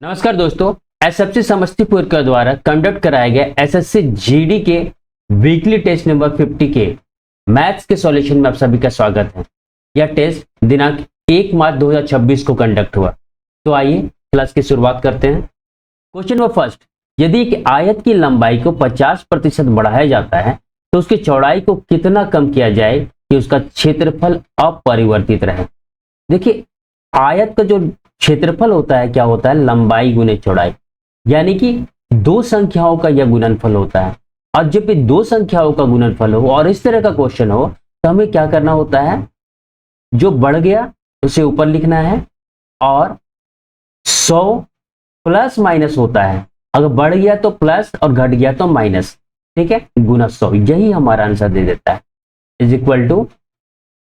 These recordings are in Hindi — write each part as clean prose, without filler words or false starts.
नमस्कार दोस्तों। एसएफसी समस्तीपुर के द्वारा कंडक्ट कराया गया एसएससी जीडी के वीकली टेस्ट नंबर 50 के मैथ्स के सॉल्यूशन में आप सभी का स्वागत है। यह टेस्ट दिनांक 1 मार्च 2026 को कंडक्ट हुआ। तो आइए क्लास की शुरुआत करते हैं। क्वेश्चन नंबर फर्स्ट, यदि एक आयत की लंबाई को 50% बढ़ाया जाता है तो उसकी चौड़ाई को कितना कम किया जाए कि उसका क्षेत्रफल अपरिवर्तित रहे। देखिए, आयत का जो क्षेत्रफल होता है क्या होता है, लंबाई गुने चौड़ाई, यानी कि दो संख्याओं का यह गुणनफल होता है। और जब भी दो संख्याओं का गुणनफल हो और इस तरह का क्वेश्चन हो तो हमें क्या करना होता है, जो बढ़ गया उसे ऊपर लिखना है और 100 प्लस माइनस होता है, अगर बढ़ गया तो प्लस और घट गया तो माइनस, ठीक है, गुना 100, यही हमारा आंसर दे देता है। इज इक्वल टू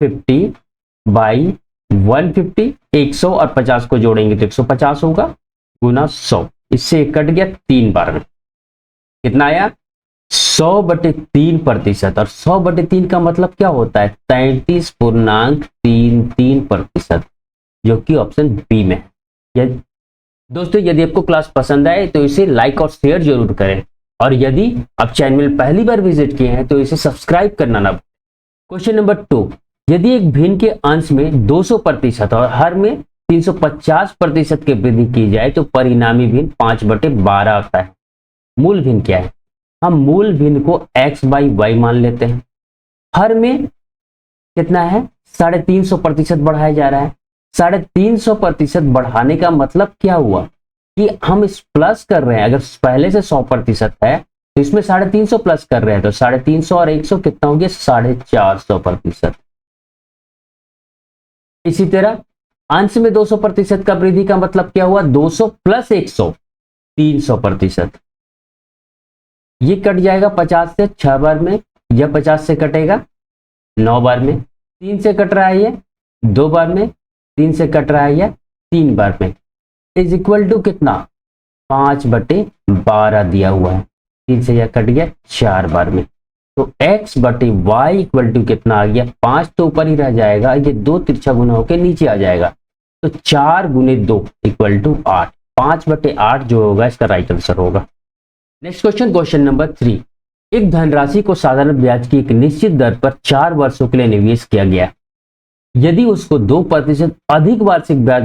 50 बाई 150, 100 और 50 को जोड़ेंगे तो 150 होगा गुना 100। इससे कट गया 3 बार में, कितना आया 100/3%। और 100/3 का मतलब क्या होता है, 33.33%, जो कि ऑप्शन बी में है। दोस्तों, यदि आपको क्लास पसंद आए तो इसे लाइक और शेयर जरूर करें, और यदि आप चैनल पहली बार विजिट किए हैं तो इसे सब्सक्राइब करना ना भूलें। क्वेश्चन नंबर 2, यदि एक भिन्न के अंश में 200% और हर में 350% की वृद्धि की जाए तो परिणामी भिन्न 5/12 आता है। मूल भिन्न क्या है, हम मूल भिन्न को x/y मान लेते हैं। हर में कितना है, 350% बढ़ाया जा रहा है। 350% बढ़ाने का मतलब क्या हुआ कि हम इस प्लस कर रहे हैं। अगर पहले से 100% है तो इसमें 350 प्लस कर रहे हैं, तो 350 और 100 कितना हो गया, 450%। इसी तरह अंश में 200% का वृद्धि का मतलब क्या हुआ, 200 प्लस 100 300%। ये कट जाएगा 50 से 6 बार में, यह 50 से कटेगा 9 बार में, 3 से कट रहा है ये 2 बार में, 3 से कट रहा है यह 3 बार में। इज इक्वल टू कितना, 5/12 दिया हुआ है। 3 से यह कट गया 4 बार में, तो x/y इक्वल टू कितना आ गया, 5 तो ऊपर ही रह जाएगा, ये 2 तिरछा गुना होकर नीचे आ जाएगा, तो 4 गुने 2 इक्वल टू 8। 5/8 जो होगा इसका राइट आंसर होगा। नेक्स्ट क्वेश्चन, क्वेश्चन नंबर 3, एक धनराशि को साधारण ब्याज की एक निश्चित दर पर 4 वर्षों के लिए निवेश किया गया। यदि उसको 2% अधिक वार्षिक ब्याज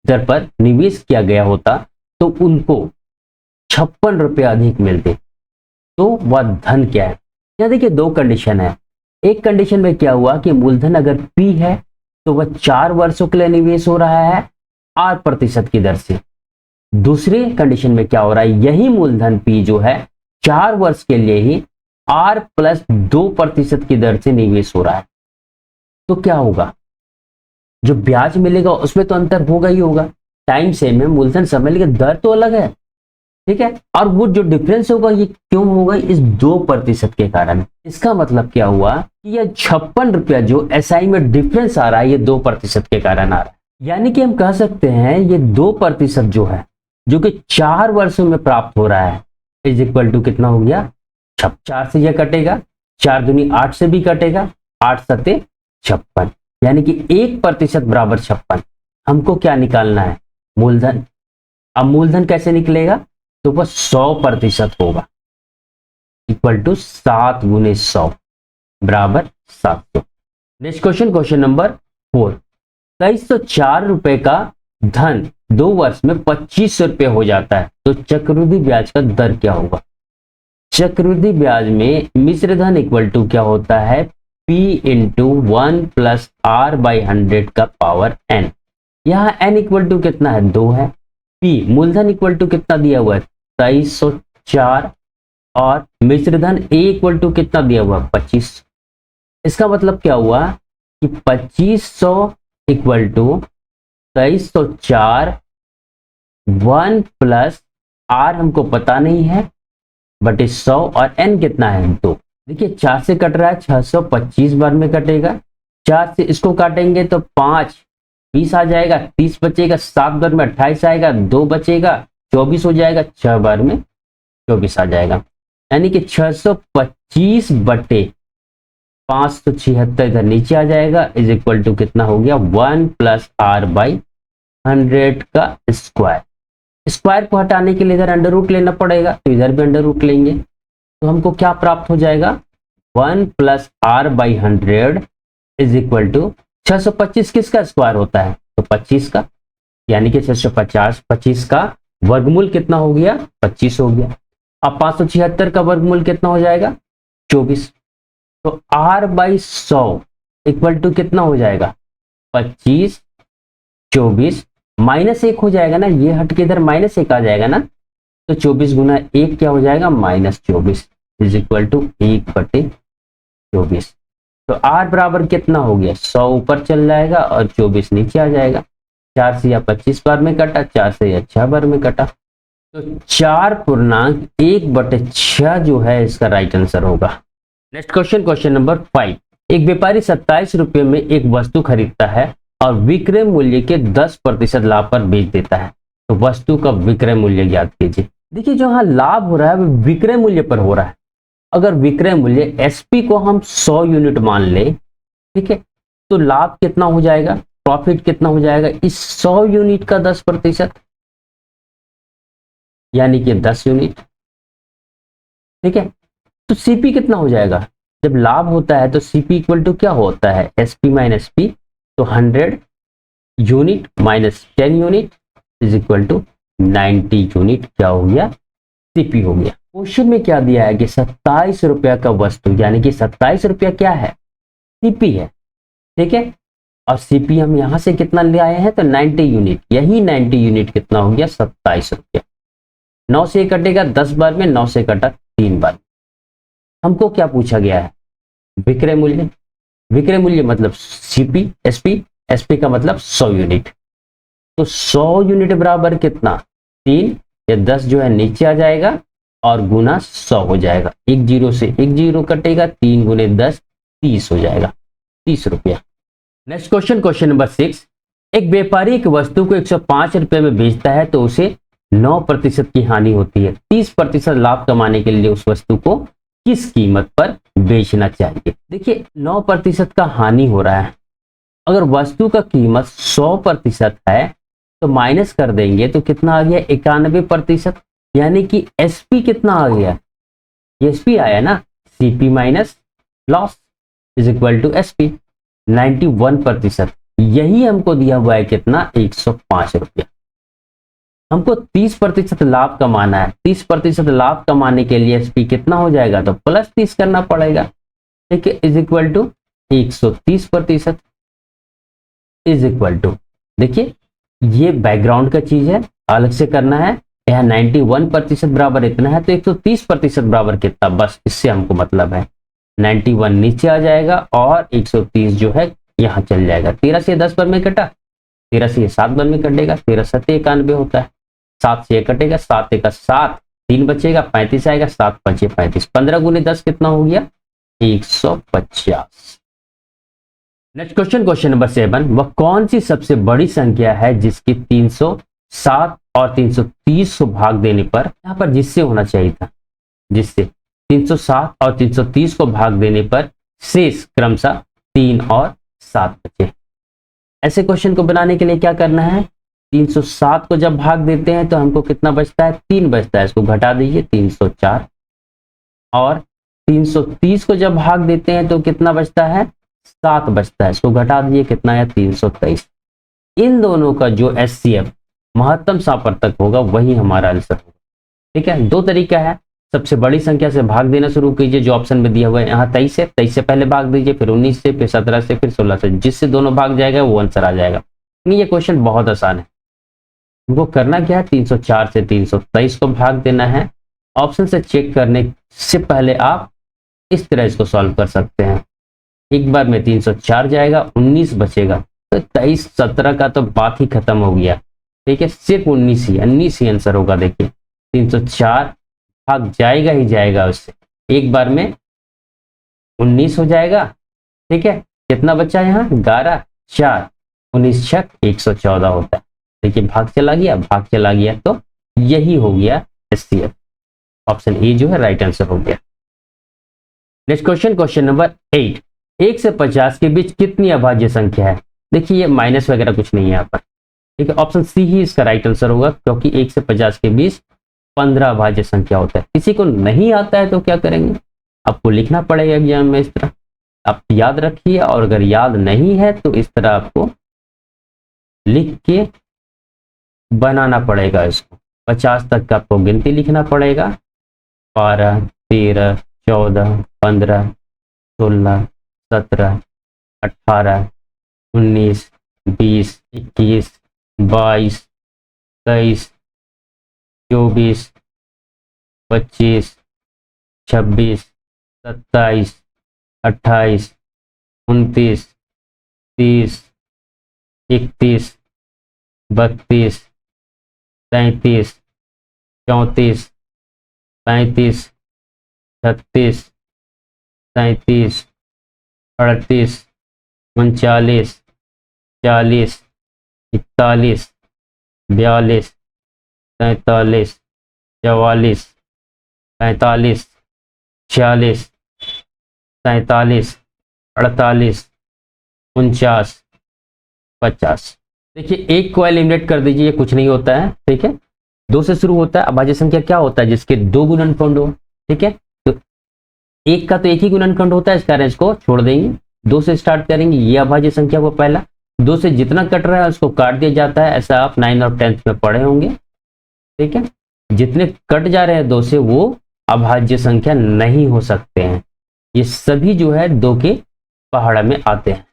दर पर निवेश किया गया होता तो उनको 56 रुपए अधिक मिलते, तो वह धन क्या है। या देखिए, दो कंडीशन है। एक कंडीशन में क्या हुआ कि मूलधन अगर P है तो वह 4 वर्षों के लिए निवेश हो रहा है 8% की दर से। दूसरी कंडीशन में क्या हो रहा है, यही मूलधन P जो है 4 वर्ष के लिए ही R+2% की दर से निवेश हो रहा है। तो क्या होगा, जो ब्याज मिलेगा उसमें तो अंतर होगा ही होगा। टाइम सेम है, मूलधन समय, लेकिन दर तो अलग है, ठीक है। और वो जो डिफरेंस होगा ये क्यों होगा, इस 2% के कारण। इसका मतलब क्या हुआ कि यह 56 रुपया जो एसआई में डिफरेंस आ रहा है, ये 2% के कारण आ रहा है। यानी कि हम कह सकते हैं ये 2% जो है, जो कि 4 वर्षों में प्राप्त हो रहा है, इज इक्वल टू कितना हो गया, 4 से यह कटेगा, 4 दूनी 8 से भी कटेगा, 8 सत्ते 56, यानी कि 1% बराबर 56। हमको क्या निकालना है, मूलधन। अब मूलधन कैसे निकलेगा, तो वह 100% होगा, इक्वल टू 7 गुने 100 बराबर 700। नेक्स्ट क्वेश्चन, क्वेश्चन नंबर 4, 2304 रुपए का धन 2 वर्ष में 2500 रुपए हो जाता है, तो चक्रवृद्धि ब्याज का दर क्या होगा। चक्रवृद्धि ब्याज में मिश्र धन इक्वल टू क्या होता है, P इंटू 1 प्लस R/100 का पावर n। यहाँ n इक्वल टू कितना है, 2 है। P मूलधन इक्वल टू कितना दिया हुआ है, 2304, और मिश्रधन A इक्वल टू कितना दिया हुआ है, 25। इसका मतलब क्या हुआ कि 2500 इक्वल टू 2304 1 प्लस R हमको पता नहीं है बटे 100, और n कितना है, 2। देखिए, 4 से कट रहा है 625 बार में कटेगा, 4 से इसको काटेंगे तो 5 20 आ जाएगा, 30 बचेगा, 7 बार में 28 आएगा, 2 बचेगा, 24 हो जाएगा, 6 बार में 24 आ जाएगा, यानी कि 625/576 इधर नीचे आ जाएगा, इज इक्वल टू कितना हो गया, 1 प्लस R/100 का स्क्वायर। स्क्वायर को हटाने के लिए इधर अंडर रूट लेना पड़ेगा, तो इधर भी अंडर रूट लेंगे, तो हमको क्या प्राप्त हो जाएगा, 1 plus r by 100 is equal to 625 किसका स्क्वायर होता है, तो 25 का, यानी कि 650, 25 का वर्गमूल कितना हो गया, 25 हो गया। अब 576 का वर्गमूल कितना हो जाएगा, 24। तो r बाई 100 इक्वल टू कितना हो जाएगा, 25, 24 -1 हो जाएगा ना, ये हट के इधर -1 आ जाएगा ना, तो 24 गुना 1 क्या हो जाएगा, -24 इज इक्वल टू 1/24। तो r बराबर कितना हो गया, 100 ऊपर चल जाएगा और 24 नीचे आ जाएगा। 4 से या 25 बार में कटा, 4 से या 6 बार में कटा, तो 4/1/6 जो है इसका राइट आंसर होगा। Next question, question number 5। एक व्यापारी 27 रुपये में एक वस्तु खरीदता है और विक्रय मूल्य के 10% लाभ पर बेच देता है, तो वस्तु का विक्रय मूल्य ज्ञात कीजिए। देखिए जो यहाँ लाभ हो रहा है वो विक्रय मूल्य पर हो रहा है। अगर विक्रय मूल्य एसपी को हम 100 यूनिट मान ले, ठीक है, तो लाभ कितना हो जाएगा, प्रॉफिट कितना हो जाएगा, इस 100 यूनिट का 10%, यानी कि 10 यूनिट, ठीक है। तो सीपी कितना हो जाएगा, जब लाभ होता है तो सीपी इक्वल टू क्या होता है, एसपी माइनस पी, तो 100 unit minus 10 unit is equal to 90 unit क्या हो गया, सीपी हो गया। क्वेश्चन में क्या दिया है कि 27 रुपया का वस्तु, यानी कि 27 रुपया क्या है, सीपी है, ठीक है, और सीपी हम यहां से कितना ले आए हैं, तो 90 यूनिट, यही 90 यूनिट कितना हो गया, 27 रुपया। 9 से कटेगा 10 बार में, 9 से कटा 3 बार। हमको क्या पूछा गया है, विक्रय मूल्य। विक्रय मूल्य मतलब सीपी, एसपी, एसपी का मतलब 100 यूनिट, तो 100 यूनिट बराबर कितना, 3, या 10 जो है नीचे आ जाएगा और गुना 100 हो जाएगा, एक जीरो से एक जीरो कटेगा, 3 गुने 10 30 हो जाएगा, 30 रुपया। Next question, question number 6। एक व्यापारी एक वस्तु को 105 रुपए में बेचता है तो उसे 9% की हानि होती है। 30% लाभ कमाने के लिए उस वस्तु को किस कीमत पर बेचना चाहिए। देखिए 9% का हानि हो रहा है, अगर वस्तु का कीमत 100% है तो माइनस कर देंगे तो कितना आ गया, 91%, यानी कि एसपी कितना आ गया, एसपी आया ना, CP minus loss is equal to SP, 91%। यही हमको दिया हुआ है कितना, 105 रुपया। हमको 30% लाभ कमाना है, 30% लाभ कमाने के लिए एसपी कितना हो जाएगा, तो प्लस 30 करना पड़ेगा, ठीक है, is equal to 130% is equal to, देखिए ये बैकग्राउंड का चीज है, अलग से करना है। यहाँ 91% बराबर इतना है, तो 130% बराबर कितना, बस इससे हमको मतलब है। 91 नीचे आ जाएगा और 130 जो है यहाँ चल जाएगा। 13 से 10 बार में कटा, 13 से 7 बार में कटेगा, 13 7 91 होता है, 7 से कटेगा, 7 का 7, 3 बचेगा, 35 आएगा, 7 5 35, 15 गुने 10 कितना हो गया, 150। Next question, question number 7। वह कौन सी सबसे बड़ी संख्या है जिसकी 307 और 330 को भाग देने पर, यहाँ पर जिससे होना चाहिए था, जिससे 307 और 330 को भाग देने पर शेष क्रमशः 3 और 7 बचे। ऐसे क्वेश्चन को बनाने के लिए क्या करना है, 307 को जब भाग देते हैं तो हमको कितना बचता है, 3 बचता है, इसको घटा दीजिए 304, और 330 को जब भाग देते हैं तो कितना बचता है, 7 बचता है, इसको घटा दीजिए कितना है, 323। इन दोनों का जो एचसीएफ महत्तम सापरतक होगा वही हमारा आंसर होगा, ठीक है। 2 तरीका है, सबसे बड़ी संख्या से भाग देना शुरू कीजिए, जो ऑप्शन में दिया हुआ है, यहाँ 23 है, 23 से पहले भाग दीजिए, फिर 19 से, फिर 17 से, फिर 16 से, जिससे दोनों भाग जाएगा वो आंसर आ जाएगा। ये क्वेश्चन बहुत आसान है, हमको करना क्या है, 304 से 323 को भाग देना है। ऑप्शन से चेक करने से पहले आप इस तरह इसको सॉल्व कर सकते हैं, एक बार में 304 जाएगा, 19 बचेगा, तो 23 17 का तो बात ही खत्म हो गया, ठीक है, सिर्फ 19 ही आंसर होगा। देखिए 304 भाग जाएगा ही जाएगा उससे, एक बार में 19 हो जाएगा, ठीक है, कितना बच्चा यहाँ 11, 4, 19 छक 114 होता है। देखिए भाग चला गया, तो यही हो गया एचसीएफ, ऑप्शन ए जो है राइट आंसर हो गया। Next question, question number 8। 1 से 50 के बीच कितनी अभाज्य संख्या है। देखिए ये माइनस वगैरह कुछ नहीं है यहाँ पर, ठीक है, ऑप्शन सी ही इसका राइट आंसर होगा, क्योंकि 1 से 50 के बीच 15 अभाज्य संख्या होता है। किसी को नहीं आता है तो क्या करेंगे, आपको लिखना पड़ेगा एग्जाम में इस तरह, आप याद रखिए, और अगर याद नहीं है तो इस तरह आपको लिख के बनाना पड़ेगा इसको। 50 तक का आपको गिनती लिखना पड़ेगा, 12, 13, 14, 15, 16, 17, 18, 19, 20, 21, 22, 23, 24, 25, 26, 27, 28, 29, 30, 31, 32, 33, 34, 35, 36, 37, 38, 39, 40, 41, 42, 43, 44, 45, 46, 47, 48, 49, 50। देखिए एक को एलिमिनेट कर दीजिए, ये कुछ नहीं होता है, ठीक है। 2 से शुरू होता है। अभाज्य संख्या क्या होता है, जिसके 2 गुणनखंड हो, ठीक है। तो 1 का तो एक ही गुणनखंड होता है, इस कारण इसको छोड़ देंगे। 2 से स्टार्ट करेंगे, ये अभाज्य संख्या वो पहला। 2 से जितना कट रहा है उसको काट दिया जाता है, ऐसा आप 9 और 10th में पढ़े होंगे, ठीक है। जितने कट जा रहे हैं 2 से, वो अभाज्य संख्या नहीं हो सकते हैं। ये सभी जो है 2 के पहाड़ा में आते हैं।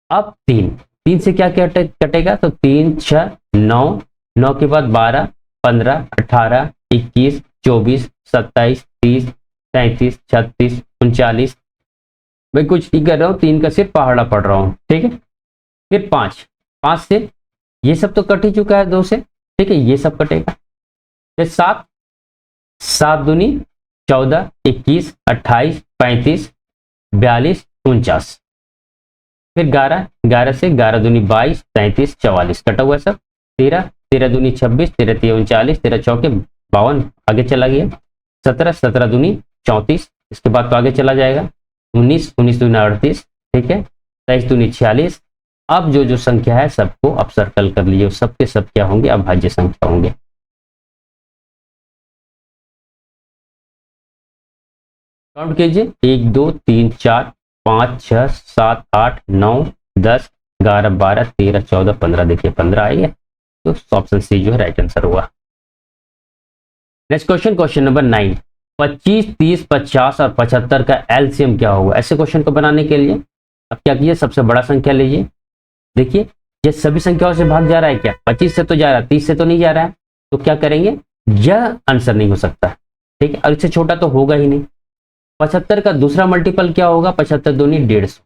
अब 3 से क्या कटेगा, तो 3, 6, 9, 9 के बाद 12, 15, 18, 21, 24, 27, 30, 37, 36, 39। मैं कुछ नहीं कर रहा हूं, 3 का सिर्फ पहाड़ा पढ़ रहा हूं, ठीक है। फिर 5 से ये सब तो कट ही चुका है 2 से, ठीक है, ये सब कटेगा। फिर 7 दूनी 14, 21, 28, 35, 42, 49। फिर 11 से 11 दूनी 22, 33, 44 कटा हुआ सब। 13 दूनी 26, 13 3 39, 13 चौके 52, आगे चला गया। 17 दूनी 34, इसके बाद तो आगे चला जाएगा। 19 दूनी 38, ठीक है। 23 दूनी 46। अब जो संख्या है सबको अब सर्कल कर लीजिए, सबके सब क्या होंगे, अभाज्य संख्या होंगे। काउंट कीजिए, 1 2 3 4 5 6 7 8 9 10 11 12 13 14 15। देखिए 15 आई है, तो ऑप्शन सी जो है राइट आंसर हुआ। Next question number 9। 25, 30, 50 और 75 का एलसीएम क्या होगा। ऐसे क्वेश्चन को बनाने के लिए अब क्या कीजिए, सबसे बड़ा संख्या लीजिए। देखिए ये सभी संख्याओं से भाग जा रहा है क्या, 25 से तो जा रहा है, 30 से तो नहीं जा रहा है, तो क्या करेंगे, यह आंसर नहीं हो सकता, ठीक है, और इससे छोटा तो होगा ही नहीं। 75 का दूसरा मल्टीपल क्या होगा, 75 दूनी 150,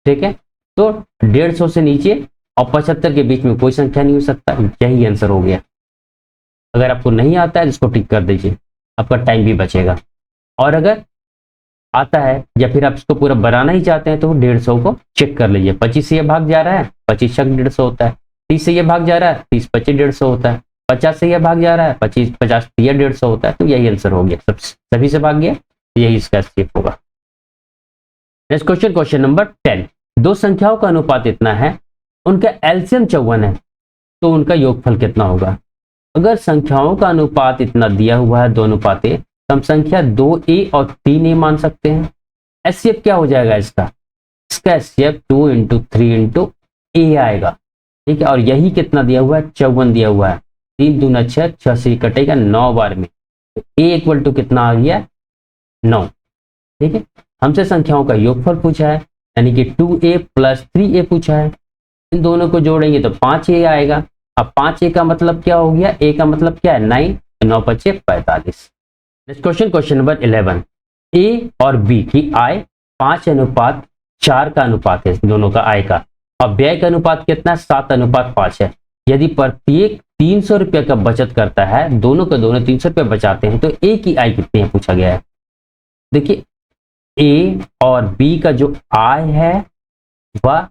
ठीक है। तो 150 से नीचे और 75 के बीच में कोई संख्या नहीं हो सकता, यही आंसर हो गया। अगर आपको नहीं आता है इसको टिक कर दीजिए, आपका टाइम भी बचेगा। और अगर आता है या फिर आप इसको पूरा बनाना ही चाहते हैं तो 150 को चेक कर लीजिए। 25 से ये भाग जा रहा है, 25 तक 150 होता है। 30 से ये भाग जा रहा है, 30 25 150 होता है। 50 से ये भाग जा रहा है, 25 50 ये 150 होता है, तो यही आंसर हो गया। सभी से भाग गया, यही इसका स्टेप होगा। Next question number 10। 2 संख्याओं का अनुपात इतना है, उनका एलसीएम 54 है, तो उनका योगफल कितना होगा। अगर संख्याओं का अनुपात इतना दिया हुआ है, 2 अनुपाते, तो हम संख्या 2a और 3a मान सकते हैं। एचसीएफ क्या हो जाएगा इसका एचसीएफ 2 × 3 × a आएगा, ठीक है। और यही कितना दिया हुआ है, 54 दिया हुआ है। 3 दूना 6, 6 से कटेगा 9 बार में, तो a इक्वल टू कितना आ गया, 9, ठीक है। हमसे संख्याओं का योगफल पूछा है, यानी कि 2a + 3a पूछा है। इन दोनों को जोड़ेंगे तो 5a आएगा। अब 5a का मतलब क्या हो गया, a का मतलब क्या है 9, 9 × 5 = 45। Next question number 11। a और b की आय 5:4 का अनुपात है, दोनों का आय का, और व्यय का अनुपात कितना है, 7:5 है। यदि प्रत्येक 300 रुपये का बचत करता है, दोनों के दोनों 300 रुपये बचाते हैं, तो a की आय कितनी है पूछा गया है। देखिए a और b का जो आय है वह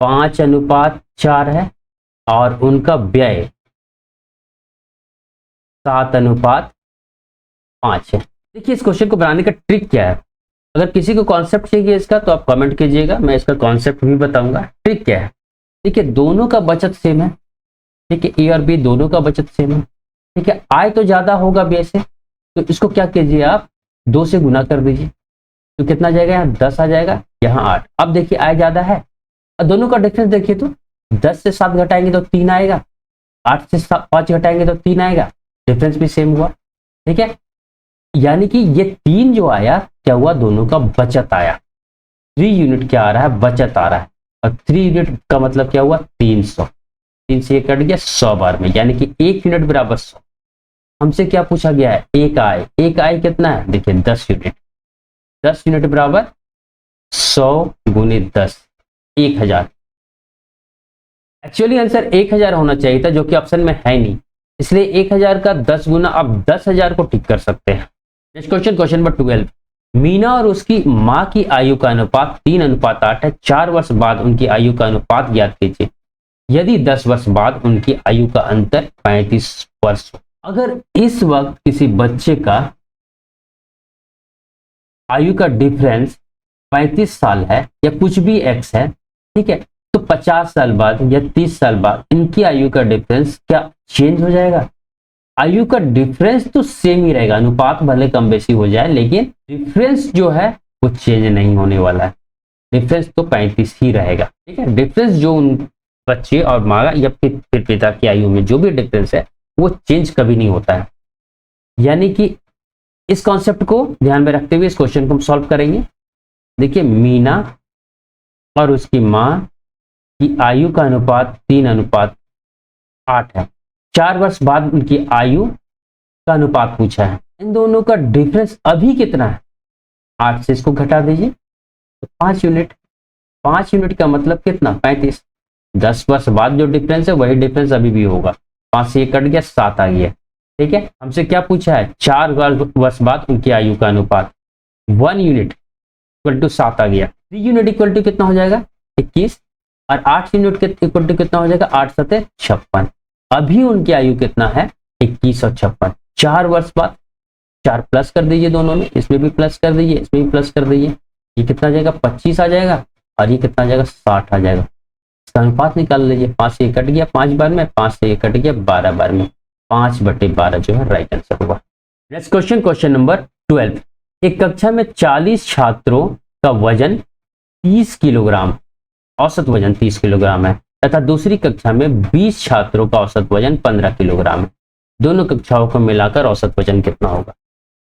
5:4 है, और उनका व्यय 7:5 है। देखिए इस क्वेश्चन को बनाने का ट्रिक क्या है, अगर किसी को कॉन्सेप्ट चाहिए इसका तो आप कमेंट कीजिएगा, मैं इसका कॉन्सेप्ट भी बताऊंगा। ट्रिक क्या है, ठीक है, दोनों का बचत सेम है। ठीक है, ए और बी दोनों का बचत सेम है। ठीक है, आय तो ज्यादा होगा बी से, तो इसको क्या कीजिए आप 2 से गुना कर दीजिए, तो कितना जाएगा, यहाँ 10 आ जाएगा, यहाँ 8। अब देखिए आय ज्यादा है और दोनों का डिफरेंस देखिए तो 10 से 7 घटाएंगे तो 3 आएगा, 8 से 5 घटाएंगे तो 3 आएगा, डिफरेंस भी सेम हुआ। ठीक है, यानी कि ये 3 जो आया क्या हुआ, दोनों का बचत आया। 3 यूनिट क्या आ रहा है, बचत आ रहा है। और 3 यूनिट का मतलब क्या हुआ, 300। 3 से ये कट गया 100 बार में, यानी कि 1 यूनिट बराबर 100। हमसे क्या पूछा गया है, एक आय। एक आय कितना है, देखिए 10 यूनिट। 10 यूनिट बराबर 100 गुने 10, 1000। एक्चुअली आंसर 1000 होना चाहिए था, जो कि ऑप्शन में है नहीं, इसलिए 1000 का 10 गुना आप 10,000 को टिक कर सकते हैं। Next question, question number 12। Meena और उसकी मां की आयु का अनुपात 3:8 है। 4 वर्ष बाद उनकी आयु का अनुपात ज्ञात कीजिए। यदि 10 वर्ष बाद उनकी आयु का अंतर 35 वर्ष हो। अगर इस वक्त किसी बच्चे का आयु का डिफरेंस 35 साल है या कुछ भी एक्स है, ठीक है, तो 50 साल बाद या 30 साल बाद इनकी आयु का डिफरेंस क्या चेंज हो जाएगा? आयु का डिफरेंस तो सेम ही रहेगा, अनुपात भले कम बेसी हो जाए, लेकिन डिफरेंस जो है वो चेंज नहीं होने वाला है। डिफरेंस तो 35 ही रहेगा। ठीक है, डिफरेंस जो उन बच्चे और माँ या फिर पिता की आयु में जो भी डिफरेंस है वो चेंज कभी नहीं होता है। यानी कि इस कॉन्सेप्ट को ध्यान में रखते हुए इस क्वेश्चन को हम सॉल्व करेंगे। देखिए, मीना और उसकी मां की आयु का अनुपात 3:8 है। 4 वर्ष बाद उनकी आयु का अनुपात पूछा है। इन दोनों का डिफरेंस अभी कितना है? 8 से इसको घटा दीजिए तो 5 यूनिट। 5 यूनिट का मतलब कितना? 35। 10 वर्ष बाद जो डिफरेंस है वही डिफरेंस अभी भी होगा। 5 से ये कट गया, 7 आ गया। ठीक है, हमसे क्या पूछा है? 4 वर्ष बाद उनकी आयु का अनुपात। 1 यूनिट इक्वल टू 7 आ गया। 3 यूनिट इक्वल टू कितना हो जाएगा? 21। और 8 यूनिट इक्वल टू कितना हो जाएगा? 8 7 56। अभी उनकी आयु कितना है? 21 और 56। 4 वर्ष बाद 4 प्लस कर दीजिए, दोनों में, इसमें भी प्लस कर दीजिए, इसमें भी प्लस कर दीजिए। ये कितना आ जाएगा? 25 आ जाएगा और ये कितना आ जाएगा? 60 आ जाएगा। इसका अनुपात निकाल लीजिए। 5 से ये कट गया 5 बार में, 5 से ये कट गया 12 बार में। 5/12 जो है राइट आंसर होगा। Next question, question number 12। एक कक्षा में 40 छात्रों का वजन 30 किलोग्राम, औसत वजन 30 किलोग्राम है, तथा दूसरी कक्षा में 20 छात्रों का औसत वजन 15 किलोग्राम है। दोनों कक्षाओं को मिलाकर औसत वजन कितना होगा?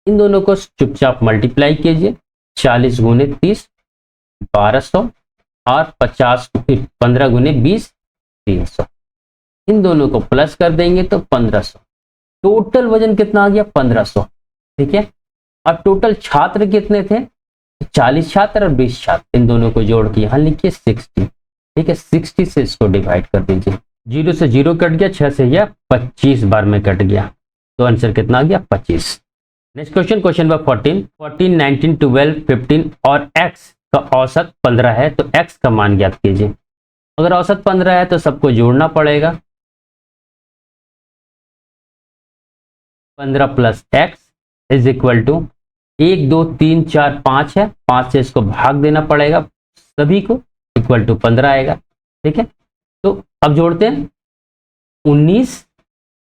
इन दोनों को चुपचाप मल्टीप्लाई कीजिए। 40 गुने 30 1200 और 15 गुने 20 300। इन दोनों को प्लस कर देंगे तो 1500। टोटल वजन कितना आ गया? 1500। ठीक है, और टोटल छात्र कितने थे? 40 छात्र और 20 छात्र। इन दोनों को जोड़ के यहां लिखिए 60। ठीक है, 60 से इसको डिवाइड कर दीजिए। 0 से 0 कट गया, 6 से यह 25 बार में कट गया, तो आंसर कितना आ गया? 25। Next question, question number 14। 14 19 12 15 और x का औसत 15 है, तो x का मान ज्ञात कीजिए। अगर औसत 15 है तो सबको जोड़ना पड़ेगा। 15 plus x is equal to 1 2 3 4 5 है, 5 से इसको भाग देना पड़ेगा सभी को, इक्वल टू 15 आएगा। ठीक है, तो अब जोड़ते हैं। 19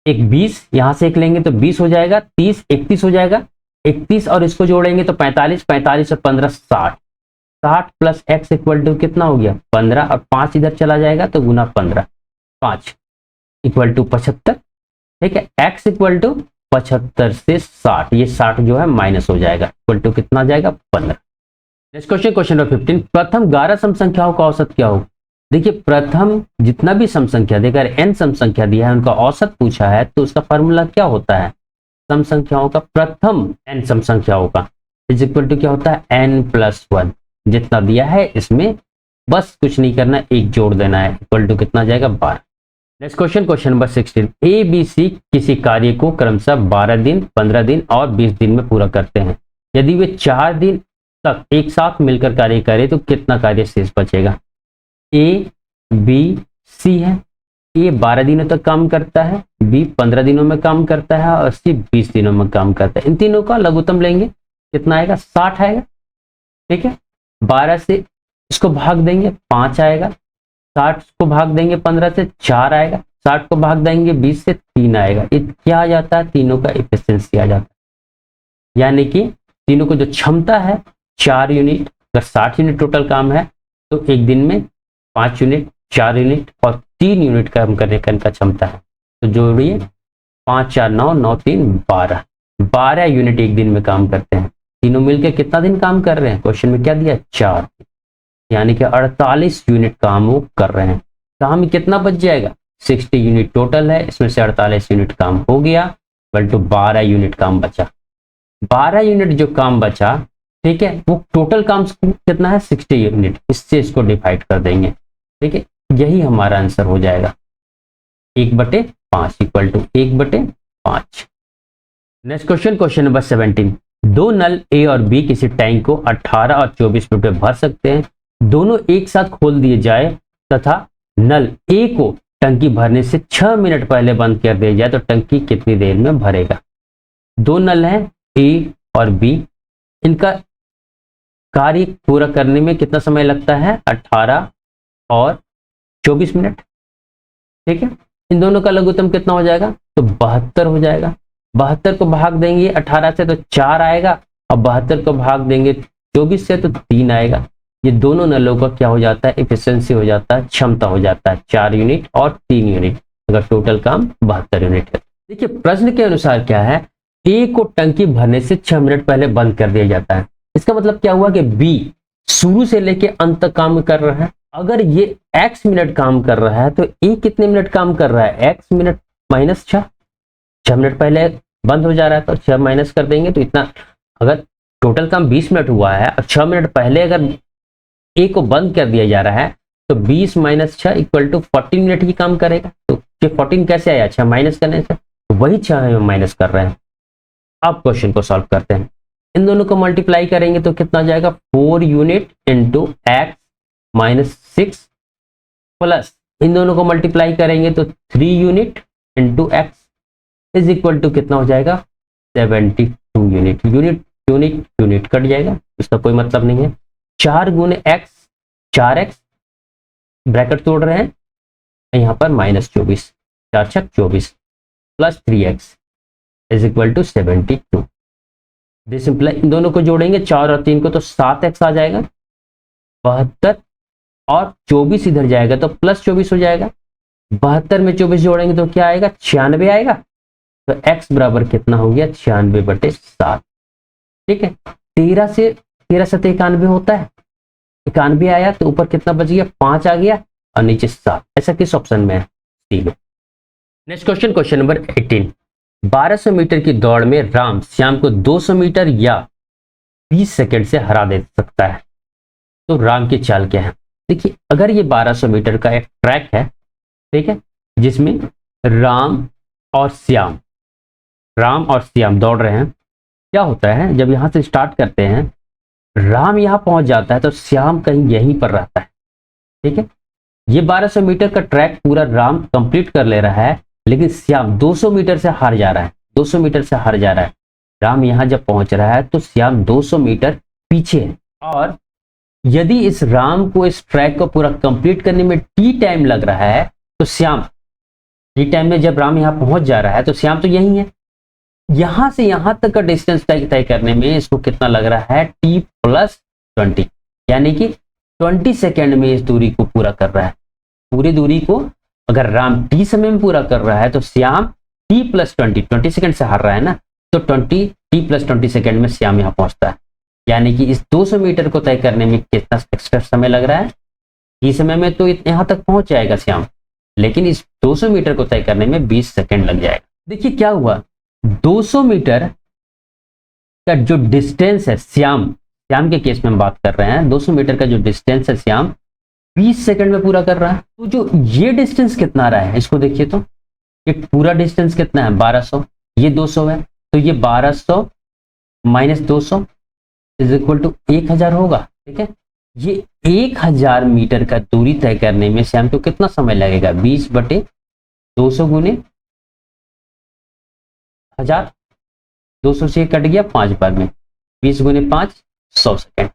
एक 20, यहां से एक लेंगे तो 20 हो जाएगा, 30 31 हो जाएगा, 31 और इसको जोड़ेंगे तो 45, 45 और 15 60। 60 प्लस x इक्वल टू कितना हो गया? 15, और 5 इधर चला जाएगा तो गुना 15, 5 इक्वल टू 75। ठीक है, x इक्वल टू 75 से 60, ये 60 जो है माइनस हो जाएगा, इक्वल टू कितना जाएगा? 15। Next question, question number 15। प्रथम 11 सम संख्याओं का औसत क्या हो? देखिए, प्रथम जितना भी सम संख्या देकर n सम संख्या दिया है उनका औसत पूछा है, तो उसका फॉर्मूला क्या होता है? सम संख्याओं का, प्रथम n सम संख्याओं का इज इक्वल टू क्या होता है? n+1। जितना दिया है इसमें बस कुछ नहीं करना, एक जोड़ देना है, इक्वल टू कितना जाएगा? 12। Next question, question number 16। A B C किसी कार्य को क्रमशः 12 दिन 15 दिन और 20 दिन में पूरा करते हैं। यदि वे 4 दिन तक एक साथ मिलकर कार्य करें तो कितना कार्य शेष बचेगा? ए बी सी है। ए 12 दिनों तक काम करता है, बी 15 दिनों में काम करता है और सी 20 दिनों में काम करता है। इन तीनों का लघुत्तम लेंगे, कितना आएगा? 60 आएगा। ठीक है, 12 से इसको भाग देंगे, 5 आएगा, 60 को भाग देंगे 15 से 4 आएगा, 60 को भाग देंगे 20 से 3 आएगा। ये क्या आ जाता है, तीनों का एफिशिएंसी आ जाता है। यानी कि तीनों को जो क्षमता है 4 यूनिट, अगर 60 यूनिट टोटल काम है तो एक दिन में 5 यूनिट, 4 यूनिट और 3 यूनिट काम करने का क्षमता है। तो जोड़िए 5 4 9 9 3 12, 12 यूनिट एक दिन में काम करते हैं। तीनों मिलकर कितना दिन काम कर रहे हैं, क्वेश्चन में क्या दिया 4, यानी कि 48 यूनिट काम वो कर रहे हैं। काम में कितना बच जाएगा, 60 यूनिट टोटल है, इसमें से 48 यूनिट काम हो गया, बल्कु 12 यूनिट काम बचा। 12 यूनिट जो काम बचा, ठीक है, वो टोटल काम कितना है 60 यूनिट, इससे इसको डिवाइड कर देंगे। ठीक है, यही हमारा आंसर हो जाएगा 1/5 equal to 1/5। Next question, question number 17। दो नल ए और बी किसी टैंक को 18 और 24 मिनट में भर सकते हैं। दोनों एक साथ खोल दिए जाए तथा नल ए को टंकी भरने से 6 मिनट पहले बंद कर दिया जाए तो टंकी कितनी देर में भरेगा। दो नल हैं ए और बी, इनका कार्य पूरा करने में कितना समय लगता है, 18 और 24 मिनट। ठीक है, इन दोनों का लघुत्तम कितना हो जाएगा, तो 72 हो जाएगा। 72 को भाग देंगे 18 से तो 4 आएगा, और 72 को भाग देंगे 24 से तो 3 आएगा। ये दोनों नलों का क्या हो जाता है, एफिशिएंसी हो जाता है, क्षमता हो जाता है 4 यूनिट और 3 यूनिट, अगर टोटल काम 72 यूनिट है। देखिए प्रश्न के अनुसार क्या है, ए को टंकी भरने से 6 मिनट पहले बंद कर दिया जाता है। इसका मतलब क्या हुआ कि बी शुरू से लेके अंत तक काम कर रहा है। अगर ये x मिनट काम कर रहा है तो ए कितने मिनट काम कर रहा है, x मिनट माइनस 6 मिनट पहले बंद हो जा रहा है, तो 6 माइनस कर देंगे तो इतना, अगर टोटल काम 20 मिनट हुआ है और 6 मिनट पहले अगर ए को बंद कर दिया जा रहा है तो 20 माइनस 6 इक्वल टू 14 मिनट ही काम करेगा। तो ये 14 कैसे आया, 6 माइनस करने से, तो वही 6 हम माइनस कर रहे हैं। अब क्वेश्चन को सॉल्व करते हैं, इन दोनों को मल्टीप्लाई करेंगे तो कितना जाएगा, 4 unit into x minus 6 plus इन दोनों को मल्टीप्लाई करेंगे तो 3 unit into x is equal to कितना हो जाएगा, 72 unit. Unit unit unit cut जाएगा, इसका कोई मतलब नहीं है। 4 गुने एक्स 4x, ब्रैकेट तोड़ रहे हैं यहाँ पर minus 24, 4 6 24 plus 3x is equal to 72। This imply, इन दोनों को जोड़ेंगे 4 और 3 को तो 7x आ जाएगा, 72 और 24 इधर जाएगा तो प्लस 24 हो जाएगा। 72 में 24 जोड़ेंगे तो क्या आएगा, 96 आएगा। तो x बराबर कितना हो गया, 96/7। ठीक है, 13 से 91 होता है, 91 आया तो ऊपर कितना बच गया, 5 आ गया और नीचे 7। ऐसा किस ऑप्शन में है, सी में। Next question, question number 18। 1200 metre की दौड़ में राम श्याम को 200 मीटर या 20 सेकंड से हरा दे सकता है, तो राम की चाल क्या है। देखिए अगर ये 1200 मीटर का एक ट्रैक है, ठीक है, जिसमें राम और श्याम दौड़ रहे हैं, क्या होता है जब यहां से स्टार्ट करते हैं, राम यहां पहुंच जाता है तो श्याम कहीं यहीं पर रहता है। ठीक है, ये 1200 मीटर का ट्रैक पूरा राम कंप्लीट कर ले रहा है, लेकिन श्याम 200 मीटर से हार जा रहा है, 200 मीटर से हार जा रहा है। राम यहां जब पहुंच रहा है तो श्याम 200 मीटर पीछे है, और यदि इस राम को इस ट्रैक को पूरा कंप्लीट करने में टी टाइम लग रहा है तो श्याम टी टाइम में जब राम यहां पहुंच जा रहा है तो श्याम तो यही है, यहां से यहां तक का डिस्टेंस तय करने में इसको कितना लग रहा है, t+20, यानी कि 20 सेकेंड में इस दूरी को पूरा कर रहा है। पूरी दूरी को अगर राम t समय में पूरा कर रहा है तो श्याम t+20 सेकेंड से हार रहा है ना, तो t+20 सेकेंड में श्याम यहां पहुंचता है। यानी कि इस 200 मीटर को तय करने में कितना एक्स्ट्रा समय लग रहा है, t समय में तो यहां तक पहुंच जाएगा श्याम, लेकिन इस 200 मीटर को तय करने में 20 सेकेंड लग जाएगा। देखिए क्या हुआ, 200 मीटर का जो डिस्टेंस है श्याम के केस में हम बात कर रहे हैं, 200 मीटर का जो डिस्टेंस है श्याम 20 सेकंड में पूरा कर रहा है। तो जो ये डिस्टेंस कितना रहा है, इसको देखिए तो ये पूरा डिस्टेंस कितना है, 1200, ये 200 है, तो ये 1200 माइनस 200 इज इक्वल टू 1000 होगा। ठीक है, ये 1000 मीटर का दूरी तय करने में श्याम को कितना समय लगेगा, 20/200 गुने 1000, 200 से कट गया 5 बार में, 20 गुने 5 100 सेकेंड।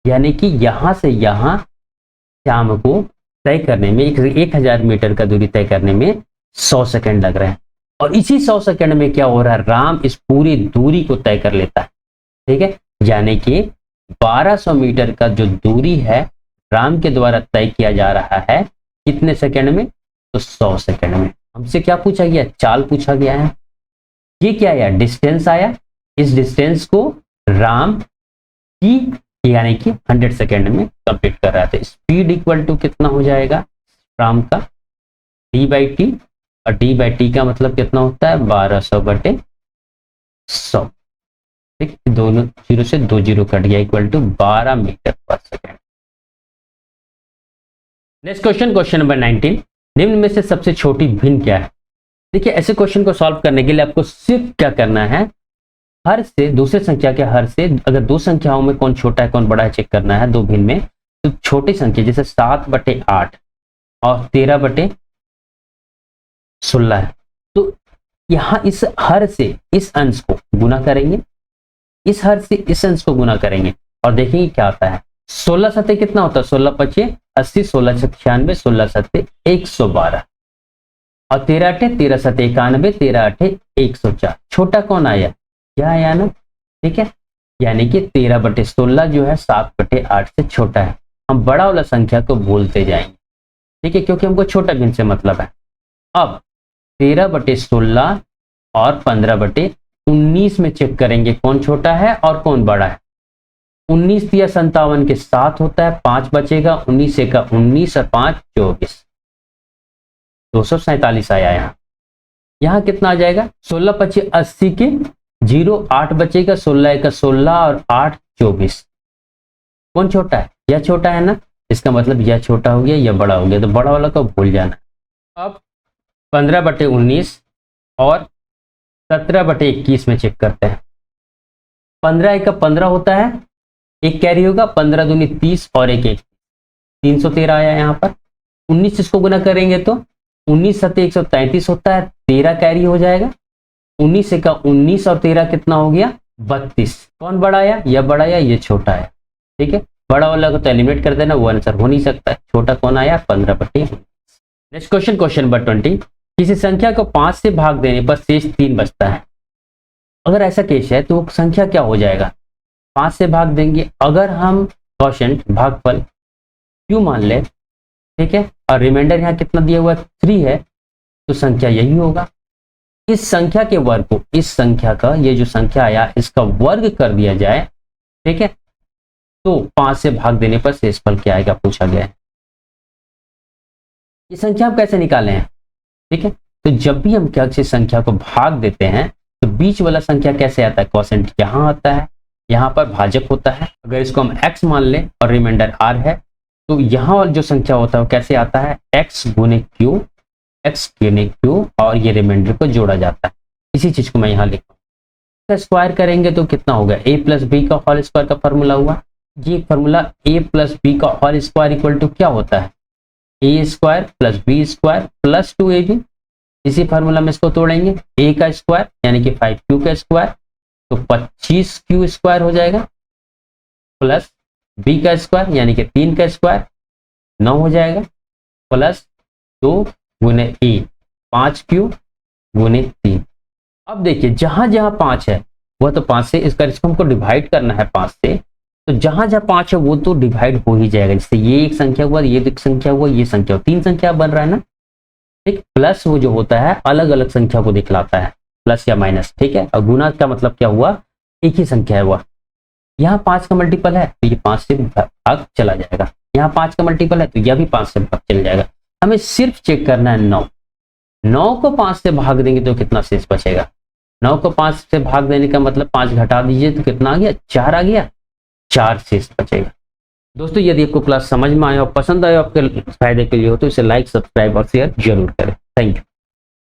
यानी कि यहां से यहां श्याम को तय करने में 1000 मीटर का दूरी तय करने में 100 सेकंड लग रहे हैं। और इसी 100 सेकंड में क्या हो रहा है, राम इस पूरी दूरी को तय कर लेता है। ठीक है, यानी कि 1200 मीटर का जो दूरी है राम के द्वारा तय किया जा रहा है कितने सेकंड में, तो 100 सेकंड में। हमसे क्या पूछा गया, चाल पूछा गया है। ये क्या आया, डिस्टेंस आया। इस डिस्टेंस को राम की यानी कि 100 सेकंड में कंप्लीट कर रहा था। स्पीड इक्वल टू कितना हो जाएगा राम का, d/t, और d/t का मतलब कितना होता है 1200/100। ठीक, दोनों जीरो से 2 जीरो कट गया, इक्वल टू 12 मीटर पर second. Next question, question number 19, निम्न में से सबसे छोटी भिन्न क्या है। देखिए, ऐसे क्वेश्चन को सॉल्व करने के लिए आपको सिर्फ क्या करना है, हर से दूसरे संख्या के हर से अगर दो संख्याओं में कौन छोटा है कौन बड़ा है चेक करना है। दो भिन्न में तो छोटी संख्या जैसे 7/8 और 13/16 है, तो यहां इस हर से इस अंश को गुना करेंगे, इस हर से इस अंश को गुना करेंगे और देखेंगे क्या आता है। 16 सत्ते कितना होता है, 16×5 80, 16×6 96, 16×7 112 और 13×8 13×7 91, 13×8 104। छोटा कौन आया, क्या आया ना। ठीक है, यानी कि 13/16 जो है 7/8 से छोटा है। हम बड़ा वाला संख्या को बोलते जाएंगे। ठीक है, क्योंकि हमको छोटा भिन्न से मतलब है। अब 13/16 और 15/19 में चेक करेंगे कौन छोटा है और कौन बड़ा है। 19 या 57 के 7 होता है, 5 बचेगा, 19 का 19 और 5 24, 247 आया। यहाँ कितना आ जाएगा, 16×25 80 के 0, 8 बचेगा, 16 का 16 और 8 24। कौन छोटा है, यह छोटा है ना, इसका मतलब यह छोटा हो गया, यह बड़ा हो गया, तो बड़ा वाला को भूल जाना। अब 15/19 और 17/21 में चेक करते हैं। 15 का 15 होता है, एक कैरी होगा, 15 दूनी 30 और एक 313 आया यहाँ पर। 19 इसको गुना करेंगे तो 19 7 133 होता है, 13 कैरी हो जाएगा। 19 का 19 और 13 कितना हो गया 32। कौन बड़ा आया, यह बड़ा आया, ये छोटा है। ठीक है, बड़ा वाला को तो एलिमिनेट कर देना, वो आंसर हो नहीं सकता है। छोटा कौन आया 15/19। नेक्स्ट क्वेश्चन, क्वेश्चन नंबर 20, किसी संख्या को 5 से भाग देने पर शेष 3 बचता है। अगर ऐसा केस है तो संख्या क्या हो जाएगा, 5 से भाग देंगे। अगर हम क्वोशिएंट भागफल क्यों मान ले, ठीक है, और रिमाइंडर यहाँ कितना दिया हुआ है 3 है, तो संख्या यही होगा। इस संख्या के वर्ग को, इस संख्या का ये जो संख्या आया इसका वर्ग कर दिया जाए, ठीक है, तो 5 से भाग देने पर शेषफल क्या आएगा पूछा गया है। ये संख्या हम कैसे निकाले हैं, ठीक है, तो जब भी हम किसी संख्या को भाग देते हैं तो बीच वाला संख्या कैसे आता है, क्वोशिएंट यहाँ आता है, यहाँ पर भाजक होता है। अगर इसको हम x मान लें और रिमाइंडर r है, तो यहाँ जो संख्या होता है वो कैसे आता है, x गुने q, x गुने q, और ये रिमाइंडर को जोड़ा जाता है। इसी चीज को मैं यहाँ लिखता हूँ। स्क्वायर करेंगे तो कितना होगा, a + b का होल स्क्वायर का फॉर्मूला हुआ। ये फॉर्मूला a + b का होल स्क्वायर इक्वल टू क्या होता है, a² + b² + 2ab। इसी फार्मूला में इसको तोड़ेंगे, a का स्क्वायर यानी कि 5q का स्क्वायर, तो 25q² हो जाएगा, प्लस b का स्क्वायर यानी कि 3 का स्क्वायर 9 हो जाएगा, प्लस 2 गुने a 5q गुने 3। अब देखिए जहां जहां 5 है वह तो 5 से इसको हमको डिवाइड करना है 5 से, तो जहां जहां 5 है वो तो डिवाइड हो ही जाएगा। जैसे ये एक संख्या हुआ, ये एक संख्या हुआ, ये संख्या, 3 संख्या बन रहा है ना। ठीक, प्लस वो जो होता है अलग अलग संख्या को दिखलाता है, प्लस या माइनस। ठीक है, और गुना का मतलब क्या हुआ, एक ही संख्या है वह। यहाँ 5 का मल्टीपल है तो ये 5 से भाग चला जाएगा, यहाँ 5 का मल्टीपल है तो यह भी 5 से भाग चला जाएगा। हमें सिर्फ चेक करना है 9। 9 को 5 से भाग देंगे तो कितना शेष बचेगा, 9 को 5 से भाग देने का मतलब 5 घटा दीजिए तो कितना आ गया, 4 आ गया, 4 शेष बचेगा। दोस्तों यदि आपको क्लास समझ में आया और पसंद आया, आपके फायदे के लिए हो, तो इसे लाइक, सब्सक्राइब और शेयर जरूर करें। Thank you.